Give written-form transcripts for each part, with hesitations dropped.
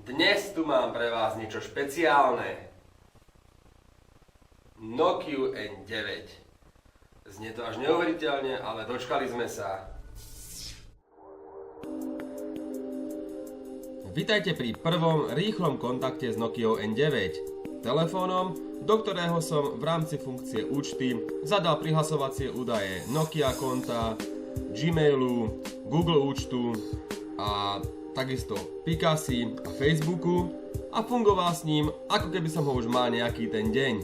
Dnes tu mám pre vás niečo špeciálne. Nokia N9. Znie to až neuveriteľne, ale dočkali sme sa. Vitajte pri prvom rýchlom kontakte s Nokiou N9. Telefónom, do ktorého som v rámci funkcie účty zadal prihlasovacie údaje Nokia konta, Gmailu, Google účtu a takisto Picassi a Facebooku a fungoval s ním, ako keby som ho už mal nejaký ten deň.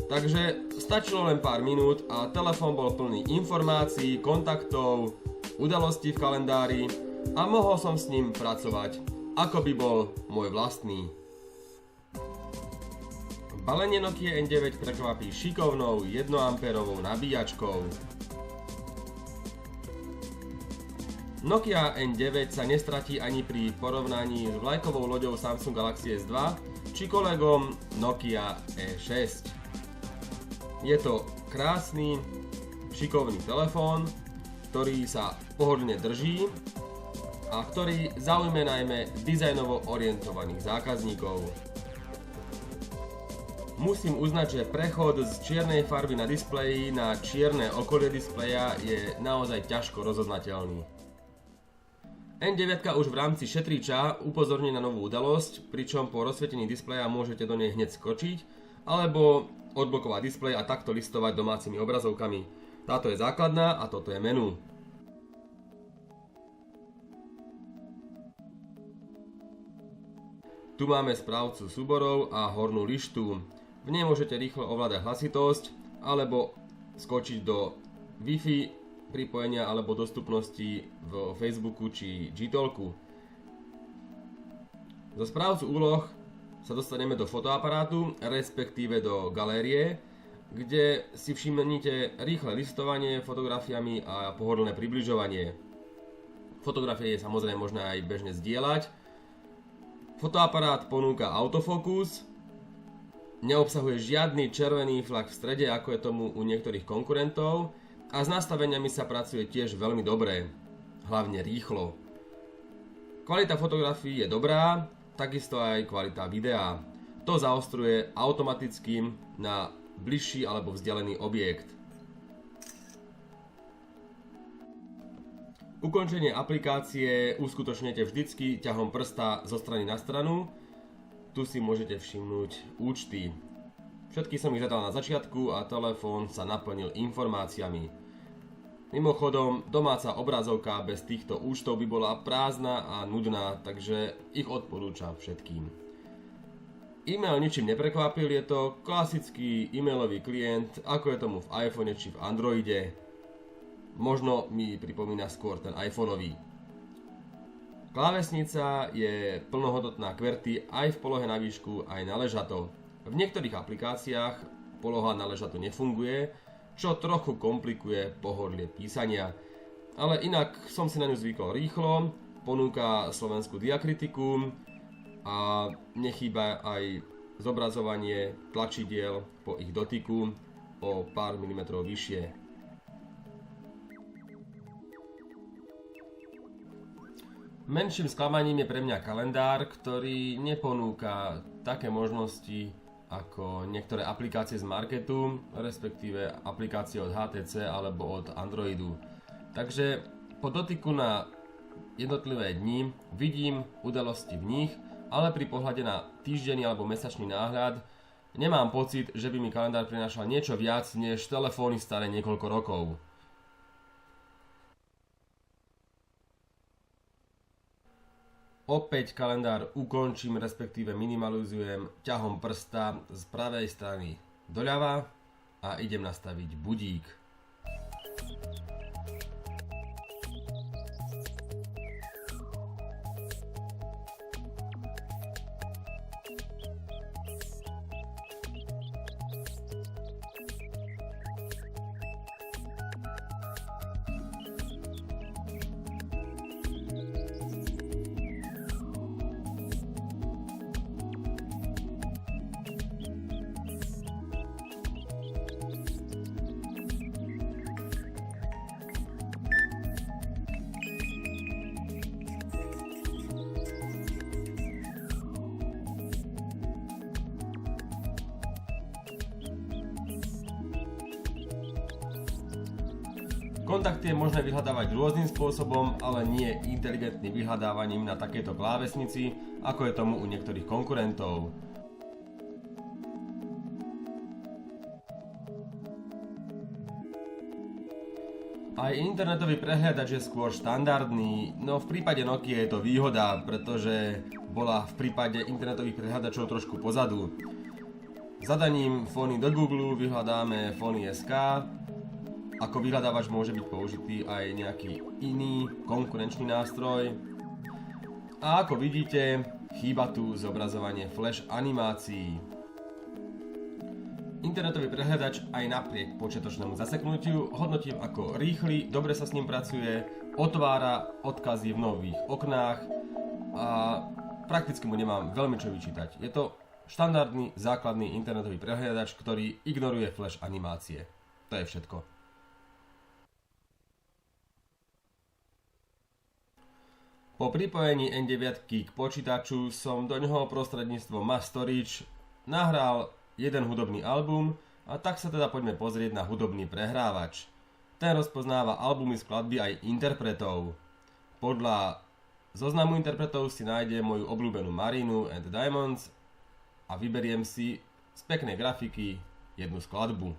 Takže stačilo len pár minút a telefón bol plný informácií, kontaktov, udalostí v kalendári a mohol som s ním pracovať, ako by bol môj vlastný. Balenie Nokia N9 prekvapí šikovnou 1 A nabíjačkou. Nokia N9 sa nestratí ani pri porovnaní s vlajkovou loďou Samsung Galaxy S2 či kolegom Nokia E6. Je to krásny, šikovný telefón, ktorý sa pohodlne drží a ktorý zaujme najmä dizajnovo orientovaných zákazníkov. Musím uznať, že prechod z čiernej farby na displeji na čierne okolie displeja je naozaj ťažko rozoznateľný. N9 už v rámci šetriča upozorní na novú udalosť, pričom po rozsvietení displeja môžete do nej hneď skočiť alebo odblokovať displej a takto listovať domácimi obrazovkami. Táto je základná a toto je menu. Tu máme správcu súborov a hornú lištu. V nej môžete rýchlo ovládať hlasitosť alebo skočiť do Wi-Fi pripojenia alebo dostupnosti v Facebooku či Gtalku. Zo správcu úloh sa dostaneme do fotoaparátu, respektíve do galérie, kde si všimnite rýchle listovanie fotografiami a pohodlné približovanie. Fotografie je samozrejme možné aj bežne zdieľať. Fotoaparát ponúka autofokus, neobsahuje žiadny červený flak v strede, ako je tomu u niektorých konkurentov, a s nastaveniami sa pracuje tiež veľmi dobre, hlavne rýchlo. Kvalita fotografií je dobrá, takisto aj kvalita videa. To zaostruje automaticky na bližší alebo vzdialený objekt. Ukončenie aplikácie uskutočnite vždycky ťahom prsta zo strany na stranu. Tu si môžete všimnúť účty. Všetky som ich zadal na začiatku a telefón sa naplnil informáciami. Mimochodom, domáca obrazovka bez týchto účtov by bola prázdna a nudná, takže ich odporúčam všetkým. E-mail ničím neprekvapil, je to klasický e-mailový klient, ako je tomu v iPhone či v Androide. Možno mi pripomína skôr ten iPhoneový. Klávesnica je plnohodnotná QWERTY aj v polohe na výšku, aj na ležato. V niektorých aplikáciách poloha na ležato nefunguje, čo trochu komplikuje pohodlie písania. Ale inak som si na ňu zvykol rýchlo, ponúka slovenskú diakritiku a nechýba aj zobrazovanie tlačidiel po ich dotyku o pár milimetrov vyššie. Menším sklamaním je pre mňa kalendár, ktorý neponúka také možnosti ako niektoré aplikácie z marketu, respektíve aplikácie od HTC alebo od Androidu. Takže po dotyku na jednotlivé dni vidím udalosti v nich, ale pri pohľade na týždenný alebo mesačný náhľad nemám pocit, že by mi kalendár prinášal niečo viac než telefóny staré niekoľko rokov. Opäť kalendár ukončím, respektíve minimalizujem ťahom prsta z pravej strany doľava a idem nastaviť budík. Kontakty je možné vyhľadávať rôznym spôsobom, ale nie inteligentným vyhľadávaním na takejto klávesnici, ako je tomu u niektorých konkurentov. Aj internetový prehliadač je skôr štandardný, no v prípade Nokia je to výhoda, pretože bola v prípade internetových prehliadačov trošku pozadu. Zadaním fóny do Google vyhľadáme Fony.sk. Ako vyhľadávač môže byť použitý aj nejaký iný konkurenčný nástroj. A ako vidíte, chýba tu zobrazovanie flash animácií. Internetový prehľadač aj napriek počiatočnému zaseknutiu hodnotím ako rýchly, dobre sa s ním pracuje, otvára odkazy v nových oknách a prakticky mu nemám veľmi čo vyčítať. Je to štandardný základný internetový prehľadač, ktorý ignoruje flash animácie. To je všetko. Po pripojení N9 k počítaču som do ňoho prostredníctvom Mass Storage nahral jeden hudobný album a tak sa teda poďme pozrieť na hudobný prehrávač. Ten rozpoznáva albumy, skladby aj interpretov. Podľa zoznamu interpretov si nájde moju obľúbenú Marinu and Diamonds a vyberiem si z peknej grafiky jednu skladbu.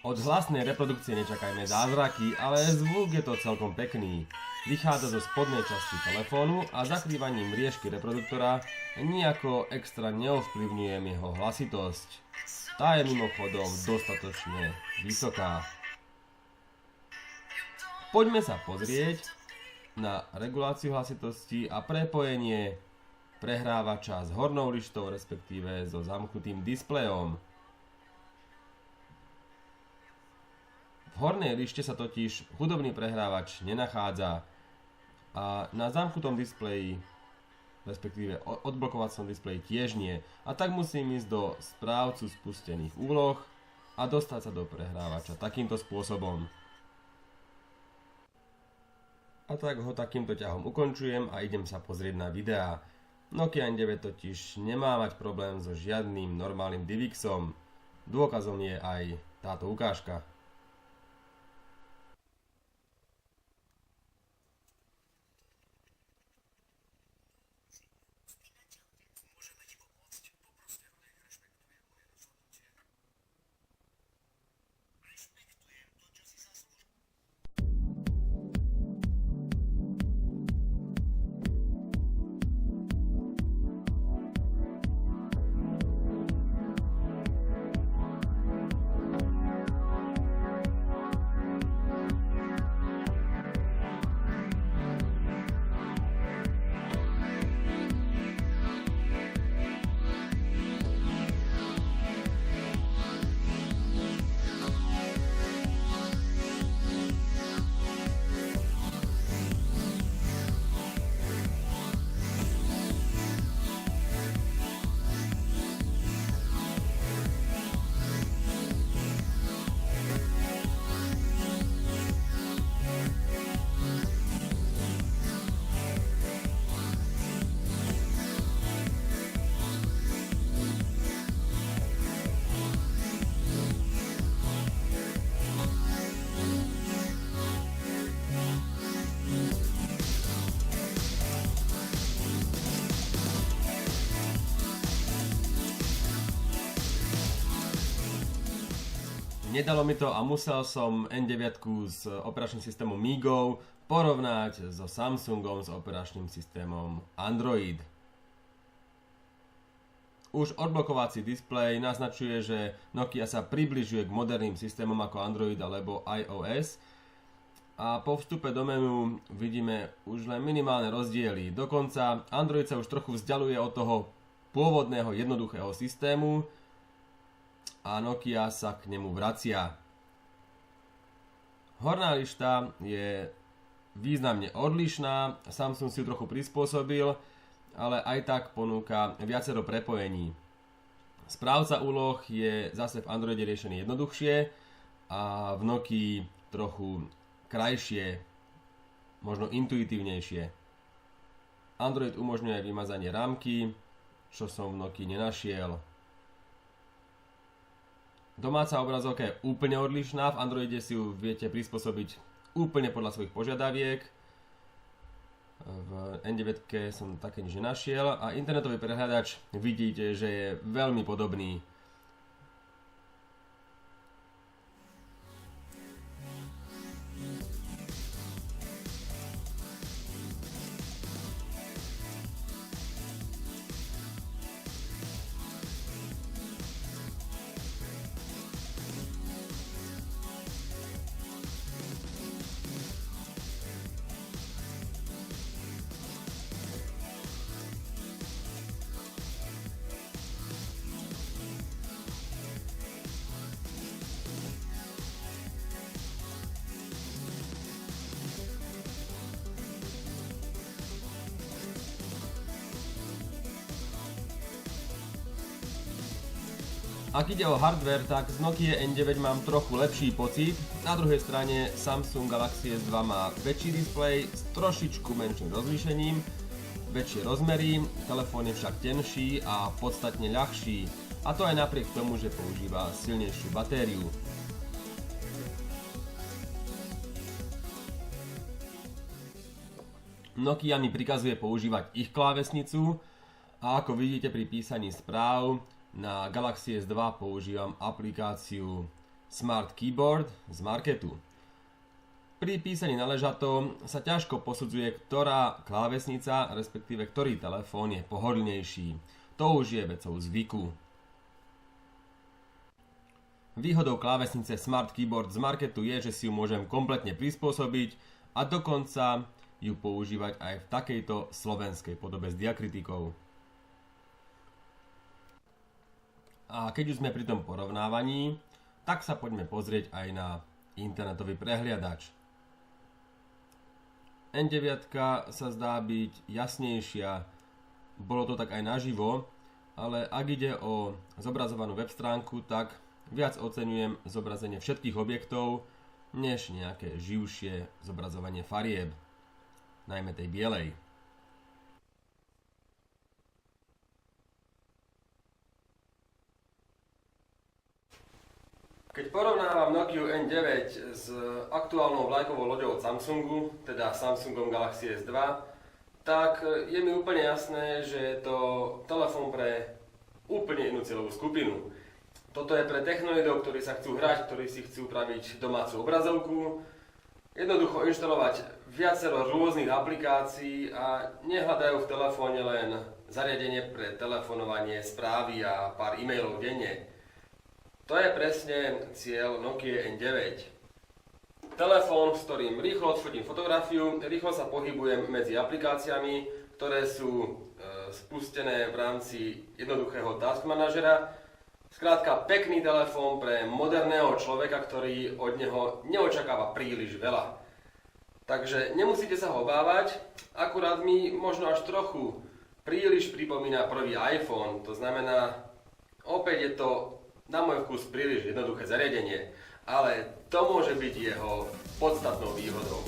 Od hlasnej reprodukcie nečakajme zázraky, ale zvuk je to celkom pekný. Vychádza zo spodnej časti telefónu a zakrývaním mriežky reproduktora nijako extra neovplyvňujem jeho hlasitosť. Tá je mimochodom dostatočne vysoká. Poďme sa pozrieť na reguláciu hlasitosti a prepojenie prehrávača s hornou lištou, respektíve so zamknutým displejom. V hornej lište sa totiž hudobný prehrávač nenachádza a na zamknutom displeji, respektíve odblokovacom displeji tiež nie. A tak musím ísť do správcu spustených úloh a dostať sa do prehrávača takýmto spôsobom. A tak ho takýmto ťahom ukončujem a idem sa pozrieť na videá. Nokia N9 totiž nemá mať problém so žiadnym normálnym DivXom. Dôkazom je aj táto ukážka. Nedalo mi to a musel som N9 s operačným systémom MeeGo porovnať so Samsungom s operačným systémom Android. Už odblokovací displej naznačuje, že Nokia sa približuje k moderným systémom ako Android alebo iOS a po vstupe do menu vidíme už len minimálne rozdiely. Dokonca Android sa už trochu vzdialuje od toho pôvodného jednoduchého systému a Nokia sa k nemu vracia. Horná lišta je významne odlišná, Samsung si ju trochu prispôsobil, ale aj tak ponúka viacero prepojení. Správca úloh je zase v Androide riešený jednoduchšie a v Nokii trochu krajšie, možno intuitívnejšie. Android umožňuje vymazanie rámky, čo som v Nokii nenašiel. Domáca obrazovka je úplne odlišná, v Androide si ju viete prispôsobiť úplne podľa svojich požiadaviek. V N9 som také nič nenašiel a internetový prehľadač vidíte, že je veľmi podobný. Ak ide o hardware, tak z Nokia N9 mám trochu lepší pocit. Na druhej strane Samsung Galaxy S2 má väčší displej s trošičku menším rozlíšením, väčšie rozmery, telefón je však tenší a podstatne ľahší. A to aj napriek tomu, že používa silnejšiu batériu. Nokia mi prikazuje používať ich klávesnicu a ako vidíte pri písaní správ, na Galaxy S2 používam aplikáciu Smart Keyboard z marketu. Pri písaní na ležato sa ťažko posudzuje, ktorá klávesnica, respektíve ktorý telefón je pohodlnejší. To už je vecou zvyku. Výhodou klávesnice Smart Keyboard z marketu je, že si ju môžem kompletne prispôsobiť a dokonca ju používať aj v takejto slovenskej podobe s diakritikou. A keď už sme pri tom porovnávaní, tak sa poďme pozrieť aj na internetový prehliadač. N9 sa zdá byť jasnejšia, bolo to tak aj naživo, ale ak ide o zobrazovanú web stránku, tak viac oceňujem zobrazenie všetkých objektov, než nejaké živšie zobrazovanie farieb, najmä tej bielej. Keď porovnávam Nokiu N9 s aktuálnou vlajkovou loďou od Samsungu, teda Samsungom Galaxy S2, tak je mi úplne jasné, že je to telefón pre úplne inú cieľovú skupinu. Toto je pre technoidov, ktorí sa chcú hrať, ktorí si chcú upraviť domácu obrazovku, jednoducho inštalovať viacero rôznych aplikácií a nehľadajú v telefóne len zariadenie pre telefonovanie, správy a pár e-mailov denne. To je presne cieľ Nokia N9. Telefón, s ktorým rýchlo odfotím fotografiu, rýchlo sa pohybujem medzi aplikáciami, ktoré sú spustené v rámci jednoduchého task manažera. Skrátka pekný telefón pre moderného človeka, ktorý od neho neočakáva príliš veľa. Takže nemusíte sa ho obávať, akurát mi možno až trochu príliš pripomína prvý iPhone, to znamená, opäť je to na môj vkus príliš jednoduché zariadenie, ale to môže byť jeho podstatnou výhodou.